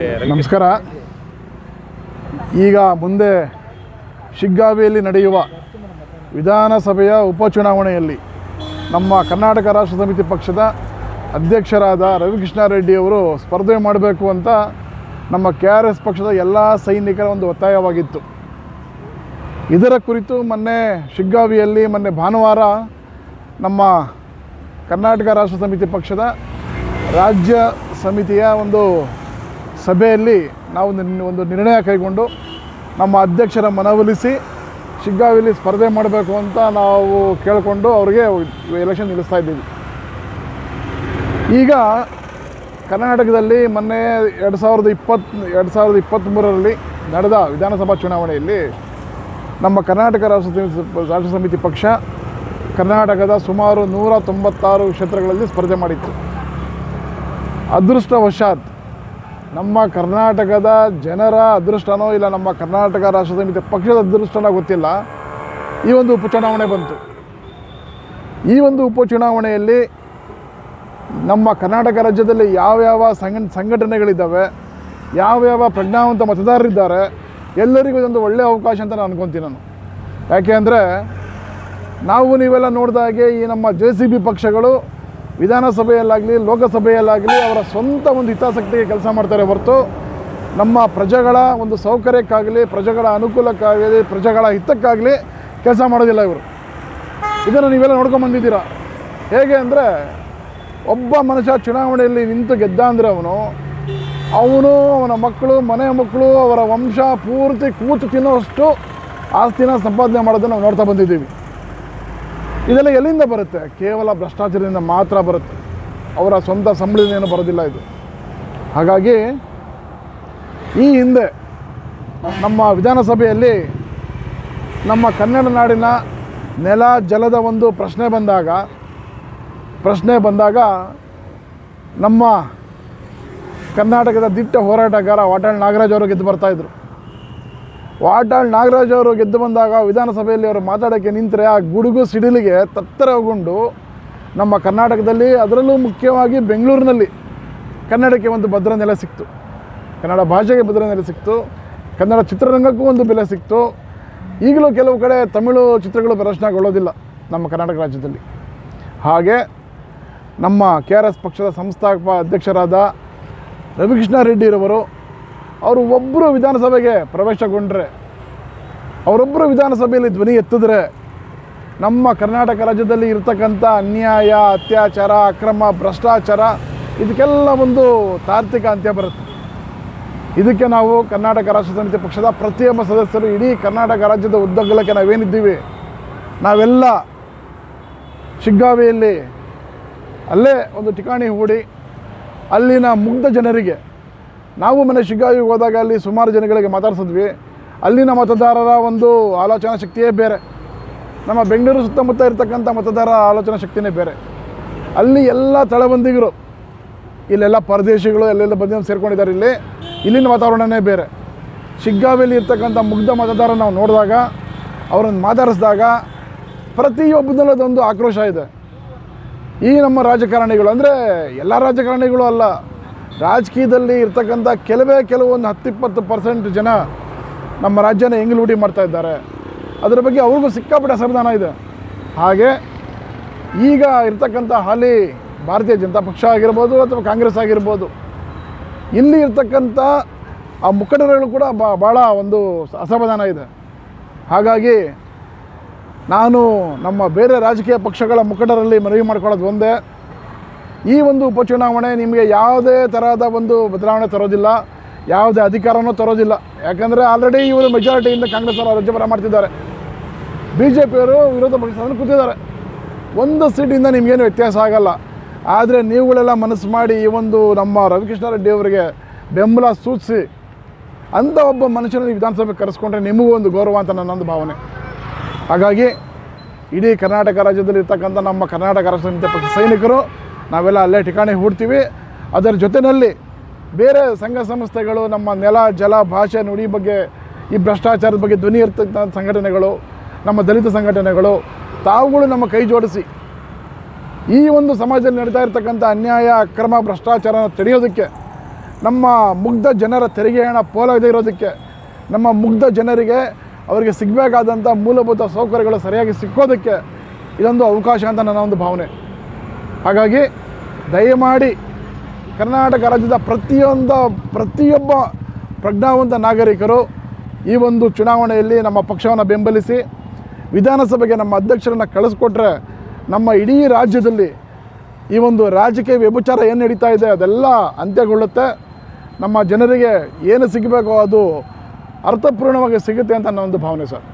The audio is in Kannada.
ನಮಸ್ಕಾರ. ಈಗ ಮುಂದೆ ಶಿಗ್ಗಾವಿಯಲ್ಲಿ ನಡೆಯುವ ವಿಧಾನಸಭೆಯ ಉಪಚುನಾವಣೆಯಲ್ಲಿ ನಮ್ಮ ಕರ್ನಾಟಕ ರಾಷ್ಟ್ರ ಸಮಿತಿ ಪಕ್ಷದ ಅಧ್ಯಕ್ಷರಾದ ರವಿಕೃಷ್ಣ ರೆಡ್ಡಿ ಅವರು ಸ್ಪರ್ಧೆ ಮಾಡಬೇಕು ಅಂತ ನಮ್ಮ KRS ಪಕ್ಷದ ಎಲ್ಲ ಸೈನಿಕರ ಒಂದು ಒತ್ತಾಯವಾಗಿತ್ತು. ಇದರ ಕುರಿತು ಶಿಗ್ಗಾವಿಯಲ್ಲಿ ಭಾನುವಾರ ನಮ್ಮ ಕರ್ನಾಟಕ ರಾಷ್ಟ್ರ ಸಮಿತಿ ಪಕ್ಷದ ರಾಜ್ಯ ಸಮಿತಿಯ ಒಂದು ಸಭೆಯಲ್ಲಿ ನಾವು ಒಂದು ನಿರ್ಣಯ ಕೈಗೊಂಡು ನಮ್ಮ ಅಧ್ಯಕ್ಷರ ಮನವೊಲಿಸಿ ಶಿಗ್ಗಾವಿಯಲ್ಲಿ ಸ್ಪರ್ಧೆ ಮಾಡಬೇಕು ಅಂತ ನಾವು ಕೇಳಿಕೊಂಡು ಅವರಿಗೆ ಎಲೆಕ್ಷನ್ ನಿಲ್ಲಿಸ್ತಾ ಇದ್ದೀವಿ. ಈಗ ಕರ್ನಾಟಕದಲ್ಲಿ 2023ರಲ್ಲಿ ನಡೆದ ವಿಧಾನಸಭಾ ಚುನಾವಣೆಯಲ್ಲಿ ನಮ್ಮ ಕರ್ನಾಟಕ ರಾಷ್ಟ್ರ ಸಮಿತಿ ಪಕ್ಷ ಕರ್ನಾಟಕದ ಸುಮಾರು 196 ಕ್ಷೇತ್ರಗಳಲ್ಲಿ ಸ್ಪರ್ಧೆ ಮಾಡಿತ್ತು. ಅದೃಷ್ಟವಶಾತ್ ನಮ್ಮ ಕರ್ನಾಟಕದ ಜನರ ಅದೃಷ್ಟನೋ ಇಲ್ಲ ನಮ್ಮ ಕರ್ನಾಟಕ ರಾಷ್ಟ್ರ ಸಮಿತಿ ಪಕ್ಷದ ಅದೃಷ್ಟನೋ ಗೊತ್ತಿಲ್ಲ, ಈ ಒಂದು ಉಪಚುನಾವಣೆ ಬಂತು. ಈ ಒಂದು ಉಪಚುನಾವಣೆಯಲ್ಲಿ ನಮ್ಮ ಕರ್ನಾಟಕ ರಾಜ್ಯದಲ್ಲಿ ಯಾವ್ಯಾವ ಸಂಘಟನೆಗಳಿದ್ದಾವೆ, ಯಾವ್ಯಾವ ಪ್ರಜ್ಞಾವಂತ ಮತದಾರರಿದ್ದಾರೆ, ಎಲ್ಲರಿಗೂ ಇದೊಂದು ಒಳ್ಳೆಯ ಅವಕಾಶ ಅಂತ ನಾನು ಅನ್ಕೊತೀನಿ. ಯಾಕೆ ಅಂದರೆ ನೀವೆಲ್ಲ ನೋಡಿದ ಹಾಗೆ ಈ ನಮ್ಮ JCB ಪಕ್ಷಗಳು ವಿಧಾನಸಭೆಯಲ್ಲಾಗಲಿ ಲೋಕಸಭೆಯಲ್ಲಾಗಲಿ ಅವರ ಸ್ವಂತ ಒಂದು ಹಿತಾಸಕ್ತಿಗೆ ಕೆಲಸ ಮಾಡ್ತಾರೆ ಹೊರತು ನಮ್ಮ ಪ್ರಜೆಗಳ ಒಂದು ಸೌಕರ್ಯಕ್ಕಾಗಲಿ, ಪ್ರಜೆಗಳ ಅನುಕೂಲಕ್ಕಾಗಲಿ, ಪ್ರಜೆಗಳ ಹಿತಕ್ಕಾಗಲಿ ಕೆಲಸ ಮಾಡೋದಿಲ್ಲ ಇವರು. ಇದನ್ನು ನೀವೆಲ್ಲ ನೋಡ್ಕೊಂಬಂದಿದ್ದೀರಾ. ಹೇಗೆ ಅಂದರೆ ಒಬ್ಬ ಮನುಷ್ಯ ಚುನಾವಣೆಯಲ್ಲಿ ನಿಂತು ಗೆದ್ದ ಅಂದರೆ ಅವನ ಮಕ್ಕಳು, ಮನೆ ಮಕ್ಕಳು, ಅವರ ವಂಶ ಪೂರ್ತಿ ಕೂತು ತಿನ್ನೋಷ್ಟು ಆಸ್ತಿನ ಸಂಪಾದನೆ ಮಾಡೋದನ್ನು ನಾವು ನೋಡ್ತಾ ಬಂದಿದ್ದೀವಿ. ಇದೆಲ್ಲ ಎಲ್ಲಿಂದ ಬರುತ್ತೆ? ಕೇವಲ ಭ್ರಷ್ಟಾಚಾರದಿಂದ ಮಾತ್ರ ಬರುತ್ತೆ. ಅವರ ಸ್ವಂತ ಸಂಬಳದಿಂದ ಏನು ಬರೋದಿಲ್ಲ ಇದು. ಹಾಗಾಗಿ ಈ ಹಿಂದೆ ನಮ್ಮ ವಿಧಾನಸಭೆಯಲ್ಲಿ ನಮ್ಮ ಕನ್ನಡ ನಾಡಿನ ನೆಲ ಜಲದ ಒಂದು ಪ್ರಶ್ನೆ ಬಂದಾಗ ನಮ್ಮ ಕರ್ನಾಟಕದ ದಿಟ್ಟ ಹೋರಾಟಗಾರ ವಾಟಾಳ್ ನಾಗರಾಜ್ ಅವರು ಗೆದ್ದು ಬರ್ತಾಯಿದ್ರು. ವಾಟಾಳ್ ನಾಗರಾಜ್ ಅವರು ಗೆದ್ದು ಬಂದಾಗ ವಿಧಾನಸಭೆಯಲ್ಲಿ ಅವರು ಮಾತಾಡೋಕ್ಕೆ ನಿಂತರೆ ಆ ಗುಡುಗು ಸಿಡಿಲಿಗೆ ತತ್ತರಗೊಂಡು ನಮ್ಮ ಕರ್ನಾಟಕದಲ್ಲಿ, ಅದರಲ್ಲೂ ಮುಖ್ಯವಾಗಿ ಬೆಂಗಳೂರಿನಲ್ಲಿ ಕನ್ನಡಕ್ಕೆ ಒಂದು ಭದ್ರ ನೆಲೆ ಸಿಕ್ತು, ಕನ್ನಡ ಭಾಷೆಗೆ ಭದ್ರ ನೆಲೆ ಸಿಕ್ತು, ಕನ್ನಡ ಚಿತ್ರರಂಗಕ್ಕೂ ಒಂದು ಬೆಲೆ ಸಿಕ್ತು. ಈಗಲೂ ಕೆಲವು ಕಡೆ ತಮಿಳು ಚಿತ್ರಗಳು ಪ್ರದರ್ಶನಗೊಳ್ಳೋದಿಲ್ಲ ನಮ್ಮ ಕರ್ನಾಟಕ ರಾಜ್ಯದಲ್ಲಿ. ಹಾಗೆ ನಮ್ಮ KRS ಪಕ್ಷದ ಸಂಸ್ಥಾಪಕ ಅಧ್ಯಕ್ಷರಾದ ರವಿಕೃಷ್ಣ ರೆಡ್ಡಿರವರು ಅವರು ಒಬ್ಬರು ವಿಧಾನಸಭೆಗೆ ಪ್ರವೇಶಗೊಂಡ್ರೆ, ಅವರೊಬ್ಬರು ವಿಧಾನಸಭೆಯಲ್ಲಿ ಧ್ವನಿ ಎತ್ತಿದ್ರೆ ನಮ್ಮ ಕರ್ನಾಟಕ ರಾಜ್ಯದಲ್ಲಿ ಇರತಕ್ಕಂಥ ಅನ್ಯಾಯ, ಅತ್ಯಾಚಾರ, ಅಕ್ರಮ, ಭ್ರಷ್ಟಾಚಾರ ಇದಕ್ಕೆಲ್ಲ ಒಂದು ತಾರ್ಕಿಕ ಅಂತ್ಯ ಬರುತ್ತೆ. ಇದಕ್ಕೆ ನಾವು ಕರ್ನಾಟಕ ರಾಷ್ಟ್ರ ಸಮಿತಿ ಪಕ್ಷದ ಪ್ರತಿಯೊಬ್ಬ ಸದಸ್ಯರು ಇಡೀ ಕರ್ನಾಟಕ ರಾಜ್ಯದ ಉದ್ದಗಲಕ್ಕೆ ನಾವೇನಿದ್ದೀವಿ ನಾವೆಲ್ಲ ಶಿಗ್ಗಾವಿಯಲ್ಲಿ ಅಲ್ಲೇ ಒಂದು ಠಿಕಾಣಿ ಹೂಡಿ ಅಲ್ಲಿನ ಮುಗ್ಧ ಜನರಿಗೆ, ನಾವು ಶಿಗ್ಗಾವಿಗೆ ಹೋದಾಗ ಅಲ್ಲಿ ಸುಮಾರು ಜನಗಳಿಗೆ ಮಾತಾಡ್ಸಿದ್ವಿ. ಅಲ್ಲಿನ ಮತದಾರರ ಒಂದು ಆಲೋಚನಾ ಶಕ್ತಿಯೇ ಬೇರೆ, ನಮ್ಮ ಬೆಂಗಳೂರು ಸುತ್ತಮುತ್ತ ಇರತಕ್ಕಂಥ ಮತದಾರರ ಆಲೋಚನಾ ಶಕ್ತಿಯೇ ಬೇರೆ. ಅಲ್ಲಿ ಎಲ್ಲ ತಳಬಂದಿಗರು, ಇಲ್ಲೆಲ್ಲ ಪರದೇಶಿಗಳು ಎಲ್ಲೆಲ್ಲ ಬಂದು ಸೇರ್ಕೊಂಡಿದ್ದಾರೆ. ಇಲ್ಲಿನ ವಾತಾವರಣನೇ ಬೇರೆ. ಶಿಗ್ಗಾವಿಯಲ್ಲಿ ಇರ್ತಕ್ಕಂಥ ಮುಗ್ಧ ಮತದಾರ ನಾವು ನೋಡಿದಾಗ, ಅವರನ್ನು ಮಾತಾಡಿಸಿದಾಗ ಪ್ರತಿಯೊಬ್ಬನಲ್ಲೂ ಅದೊಂದು ಆಕ್ರೋಶ ಇದೆ. ಈ ನಮ್ಮ ರಾಜಕಾರಣಿಗಳು ಅಂದರೆ ಎಲ್ಲ ರಾಜಕಾರಣಿಗಳು ಅಲ್ಲ, ರಾಜಕೀಯದಲ್ಲಿ ಇರ್ತಕ್ಕಂಥ ಕೆಲವೊಂದು 10-20% ಜನ ನಮ್ಮ ರಾಜ್ಯನ ಹೆಂಗೆ ಲೂಟಿ ಮಾಡ್ತಾ ಇದ್ದಾರೆ, ಅದರ ಬಗ್ಗೆ ಅವ್ರಿಗೂ ಸಿಕ್ಕಾಪಟ್ಟೆ ಅಸಮಾಧಾನ ಇದೆ. ಹಾಗೆ ಈಗ ಇರ್ತಕ್ಕಂಥ ಹಾಲಿ ಭಾರತೀಯ ಜನತಾ ಪಕ್ಷ ಆಗಿರ್ಬೋದು ಅಥವಾ ಕಾಂಗ್ರೆಸ್ ಆಗಿರ್ಬೋದು, ಇಲ್ಲಿ ಇರ್ತಕ್ಕಂಥ ಆ ಮುಖಂಡರುಗಳು ಕೂಡ ಭಾಳ ಒಂದು ಅಸಮಾಧಾನ ಇದೆ. ಹಾಗಾಗಿ ನಾನು ನಮ್ಮ ಬೇರೆ ರಾಜಕೀಯ ಪಕ್ಷಗಳ ಮುಖಂಡರಲ್ಲಿ ಮನವಿ ಮಾಡ್ಕೊಳ್ಳೋದು ಒಂದೇ, ಈ ಒಂದು ಉಪಚುನಾವಣೆ ನಿಮಗೆ ಯಾವುದೇ ಥರದ ಒಂದು ಬದಲಾವಣೆ ತರೋದಿಲ್ಲ, ಯಾವುದೇ ಅಧಿಕಾರನೂ ತರೋದಿಲ್ಲ. ಯಾಕಂದರೆ ಆಲ್ರೆಡಿ ಇವರು ಮೆಜಾರಿಟಿಯಿಂದ ಕಾಂಗ್ರೆಸ್ ಅವರು ರಾಜ್ಯಭಾರ ಮಾಡ್ತಿದ್ದಾರೆ, BJಪಿಯವರು ವಿರೋಧ ಪಕ್ಷವನ್ನು ಕೂತಿದ್ದಾರೆ. ಒಂದು ಸೀಟಿಂದ ನಿಮಗೇನು ವ್ಯತ್ಯಾಸ ಆಗಲ್ಲ. ಆದರೆ ನೀವುಗಳೆಲ್ಲ ಮನಸ್ಸು ಮಾಡಿ ಈ ಒಂದು ನಮ್ಮ ರವಿಕೃಷ್ಣ ರೆಡ್ಡಿ ಅವರಿಗೆ ಬೆಂಬಲ ಸೂಚಿಸಿ ಅಂಥ ಒಬ್ಬ ಮನುಷ್ಯನ ವಿಧಾನಸಭೆಗೆ ಕರೆಸ್ಕೊಂಡ್ರೆ ನಿಮಗೂ ಒಂದು ಗೌರವ ಅಂತ ನನ್ನೊಂದು ಭಾವನೆ. ಹಾಗಾಗಿ ಇಡೀ ಕರ್ನಾಟಕ ರಾಜ್ಯದಲ್ಲಿ ಇರ್ತಕ್ಕಂಥ ನಮ್ಮ ಕರ್ನಾಟಕ ರಾಷ್ಟ್ರ ಸಮಿತಿ ಪಕ್ಷ ಸೈನಿಕರು ನಾವೆಲ್ಲ ಅಲ್ಲೇ ಠಿಕಾಣಿ ಹೂಡ್ತೀವಿ. ಅದರ ಜೊತೆಯಲ್ಲಿ ಬೇರೆ ಸಂಘ ಸಂಸ್ಥೆಗಳು, ನಮ್ಮ ನೆಲ ಜಲ ಭಾಷೆ ನುಡಿ ಬಗ್ಗೆ, ಈ ಭ್ರಷ್ಟಾಚಾರದ ಬಗ್ಗೆ ಧ್ವನಿ ಇರ್ತಕ್ಕಂಥ ಸಂಘಟನೆಗಳು, ನಮ್ಮ ದಲಿತ ಸಂಘಟನೆಗಳು, ತಾವುಗಳು ನಮ್ಮ ಕೈ ಜೋಡಿಸಿ ಈ ಒಂದು ಸಮಾಜದಲ್ಲಿ ನಡೀತಾ ಇರತಕ್ಕಂಥ ಅನ್ಯಾಯ, ಅಕ್ರಮ, ಭ್ರಷ್ಟಾಚಾರನ ತಡೆಯೋದಕ್ಕೆ ನಮ್ಮ ಮುಗ್ಧ ಜನರ ತೆರಿಗೆ ಹಣ ಪೋಲಾಗದೇ ಇರೋದಕ್ಕೆ, ನಮ್ಮ ಮುಗ್ಧ ಜನರಿಗೆ ಅವರಿಗೆ ಸಿಗಬೇಕಾದಂಥ ಮೂಲಭೂತ ಸೌಕರ್ಯಗಳು ಸರಿಯಾಗಿ ಸಿಕ್ಕೋದಕ್ಕೆ ಇದೊಂದು ಅವಕಾಶ ಅಂತ ನನ್ನ ಒಂದು ಭಾವನೆ. ಹಾಗಾಗಿ ದಯಮಾಡಿ ಕರ್ನಾಟಕ ರಾಜ್ಯದ ಪ್ರತಿಯೊಬ್ಬ ಪ್ರಜ್ಞಾವಂತ ನಾಗರಿಕರು ಈ ಒಂದು ಚುನಾವಣೆಯಲ್ಲಿ ನಮ್ಮ ಪಕ್ಷವನ್ನು ಬೆಂಬಲಿಸಿ ವಿಧಾನಸಭೆಗೆ ನಮ್ಮ ಅಧ್ಯಕ್ಷರನ್ನು ಕಳಿಸ್ಕೊಟ್ರೆ ನಮ್ಮ ಇಡೀ ರಾಜ್ಯದಲ್ಲಿ ಈ ಒಂದು ರಾಜಕೀಯ ವ್ಯಭಿಚಾರ ಏನು ನಡೀತಾ ಇದೆ ಅದೆಲ್ಲ ಅಂತ್ಯಗೊಳ್ಳುತ್ತೆ. ನಮ್ಮ ಜನರಿಗೆ ಏನು ಸಿಗಬೇಕೋ ಅದು ಅರ್ಥಪೂರ್ಣವಾಗಿ ಸಿಗುತ್ತೆ ಅಂತ ನನ್ನ ಒಂದು ಭಾವನೆ ಸರ್.